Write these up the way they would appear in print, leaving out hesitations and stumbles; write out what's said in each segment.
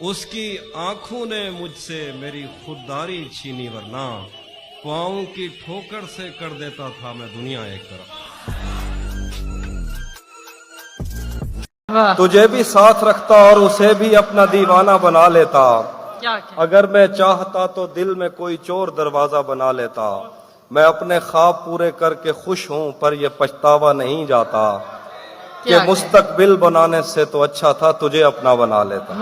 اس کی آنکھوں نے مجھ سے میری خودداری چھینی، ورنہ پاؤں کی ٹھوکر سے کر دیتا تھا میں دنیا ایک طرف۔ تجھے بھی ساتھ رکھتا اور اسے بھی اپنا دیوانہ بنا لیتا، اگر میں چاہتا تو دل میں کوئی چور دروازہ بنا لیتا۔ میں اپنے خواب پورے کر کے خوش ہوں، پر یہ پچھتاوا نہیں جاتا کہ مستقبل بنانے سے تو اچھا تھا تجھے اپنا بنا لیتا۔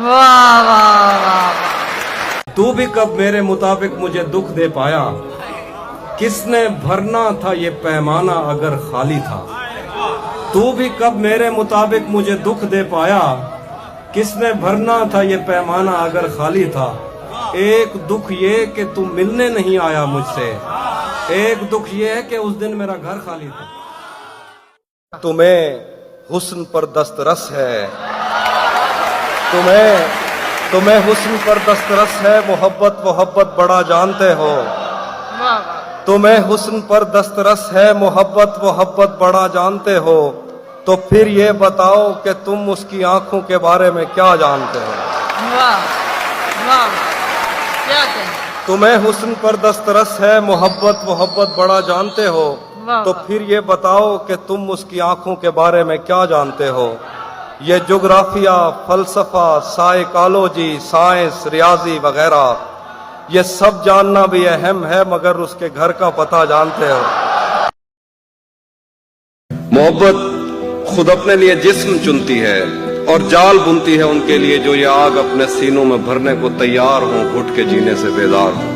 تو بھی کب میرے مطابق مجھے دکھ دے پایا، کس نے بھرنا تھا یہ پیمانہ اگر خالی تھا۔ تو بھی کب میرے مطابق مجھے دکھ دے پایا، کس نے بھرنا تھا یہ پیمانہ اگر خالی تھا۔ ایک دکھ یہ کہ تم ملنے نہیں آیا مجھ سے، ایک دکھ یہ ہے کہ اس دن میرا گھر خالی تھا۔ تمہیں حسن پر دسترس ہے، تمہیں حسن پر دسترس ہے، محبت بڑا جانتے ہو۔ تمہیں حسن پر دسترس ہے، محبت بڑا جانتے ہو، تو پھر یہ بتاؤ کہ تم اس کی آنکھوں کے بارے میں کیا جانتے ہو۔ تمہیں حسن پر دسترس ہے، محبت بڑا جانتے ہو، تو پھر یہ بتاؤ کہ تم اس کی آنکھوں کے بارے میں کیا جانتے ہو۔ یہ جغرافیہ، فلسفہ، سائیکالوجی، سائنس، ریاضی وغیرہ، یہ سب جاننا بھی اہم ہے، مگر اس کے گھر کا پتہ جانتے ہو۔ محبت خود اپنے لیے جسم چنتی ہے اور جال بنتی ہے ان کے لیے جو یہ آگ اپنے سینوں میں بھرنے کو تیار ہوں، گھٹ کے جینے سے بیدار ہوں۔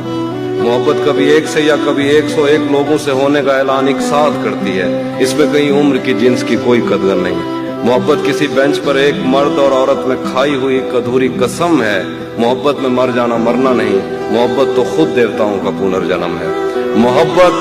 محبت کبھی ایک سے یا کبھی 101 لوگوں سے ہونے کا اعلان ایک ساتھ کرتی ہے، اس میں کہیں عمر کی جنس کی کوئی قدر نہیں۔ محبت کسی بینچ پر ایک مرد اور عورت میں کھائی ہوئی ایک ادھوری قسم ہے۔ محبت میں مر جانا مرنا نہیں، محبت تو خود دیوتاؤں کا پنرجنم ہے۔ محبت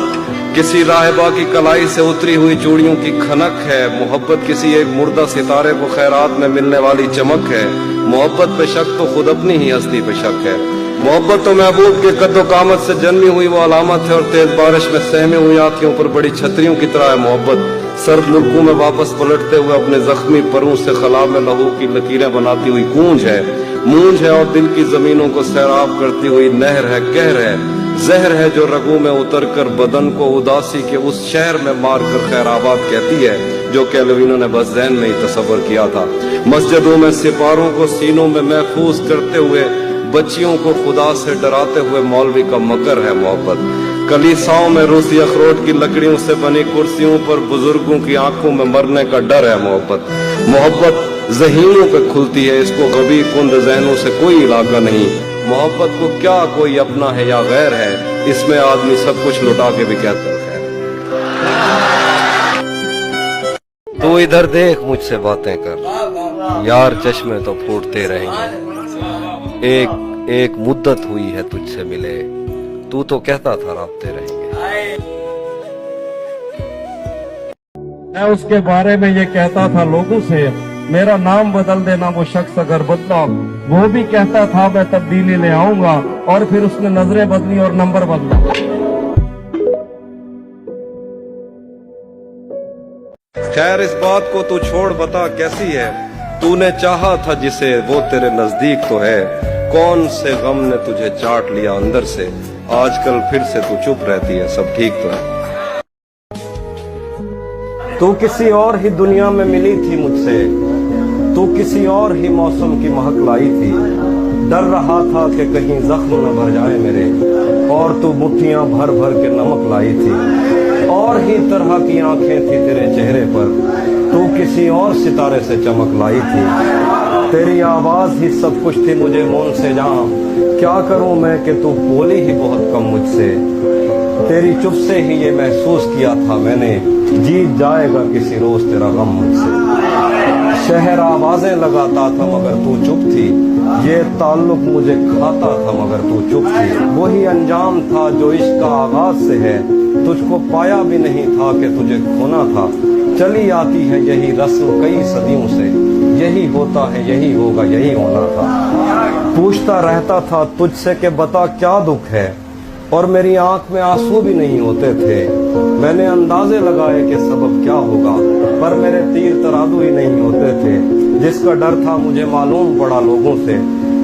کسی راہبہ کی کلائی سے اتری ہوئی چوڑیوں کی کھنک ہے، محبت کسی ایک مردہ ستارے کو خیرات میں ملنے والی چمک ہے۔ محبت پہ شک تو خود اپنی ہی ہستی پہ شک ہے۔ محبت تو محبوب کے قد و قامت سے جنمی ہوئی وہ علامت ہے، اور تیز بارش میں سہمے ہوئی آنکھوں پر بڑی چھتریوں کی طرح ہے محبت۔ سرد ملکوں میں واپس پلٹتے ہوئے اپنے زخمی پروں سے خلا میں لہو کی لکیریں بناتی ہوئی مونج ہے اور دل کی زمینوں کو سیراب کرتی ہوئی نہر ہے، قہر ہے، زہر ہے جو رگوں میں اتر کر بدن کو اداسی کے اس شہر میں مار کر خیر آباد کہتی ہے جو کیلوینوں نے بس ذہن میں ہی تصور کیا تھا۔ مسجدوں میں سپاروں کو سینوں میں محفوظ کرتے ہوئے بچیوں کو خدا سے ڈراتے ہوئے مولوی کا مکر ہے محبت۔ کلیساؤں میں روسی اخروٹ کی لکڑیوں سے بنی کرسیوں پر بزرگوں کی آنکھوں میں مرنے کا ڈر ہے محبت۔ محبت ذہینوں پہ کھلتی ہے، اس کو غبی کند ذہنوں سے کوئی علاقہ نہیں۔ محبت کو کیا کوئی اپنا ہے یا غیر ہے، اس میں آدمی سب کچھ لٹا کے بھی کہتا ہے۔ تو ادھر دیکھ مجھ سے باتیں کر، یار چشمے تو پھوٹتے رہیں گے، ایک مدت ہوئی ہے تجھ سے ملے، تو کہتا تھا رابطے رہیں گے۔ میں اس کے بارے میں یہ کہتا تھا لوگوں سے، میرا نام بدل دینا وہ شخص اگر بدلا، وہ بھی کہتا تھا میں تبدیلی لے آؤں گا، اور پھر اس نے نظریں بدلی اور نمبر بدلا۔ خیر اس بات کو تو چھوڑ، بتا کیسی ہے، تو نے چاہا تھا جسے وہ تیرے نزدیک تو ہے، کون سے غم نے تجھے چاٹ لیا اندر سے، آج کل پھر سے تو چپ رہتی ہے، سب ٹھیک تو ہے۔ تو کسی اور ہی دنیا میں ملی تھی مجھ سے، تو کسی اور ہی موسم کی مہک لائی تھی، ڈر رہا تھا کہ کہیں زخم نہ بھر جائے میرے، اور تو مٹھیاں بھر بھر کے نمک لائی تھی، اور ہی طرح کی آنکھیں تھی تیرے چہرے پر، تو کسی اور ستارے سے چمک لائی تھی، تیری آواز ہی سب کچھ تھی مجھے مون سے جہاں، کیا کروں میں کہ تو بولی ہی بہت کم مجھ سے، تیری چپ سے ہی یہ محسوس کیا تھا میں نے، جیت جائے گا کسی روز تیرا غم مجھ سے، شہر آوازیں لگاتا تھا مگر تو چپ تھی، یہ تعلق مجھے کھاتا تھا مگر تو چپ تھی، وہی انجام تھا جو عشق کا آغاز سے ہے، تجھ کو پایا بھی نہیں تھا کہ تجھے کھونا تھا، چلی آتی ہے یہی رسم کئی صدیوں سے، یہی ہوتا ہے یہی ہوگا یہی ہونا تھا، پوچھتا رہتا تھا تجھ سے کہ بتا کیا دکھ ہے، اور میری آنکھ میں آنسو بھی نہیں ہوتے تھے، میں نے اندازے لگائے کہ سبب کیا ہوگا، پر میرے تیر ترازو ہی نہیں ہوتے تھے، جس کا ڈر تھا مجھے معلوم پڑا لوگوں سے،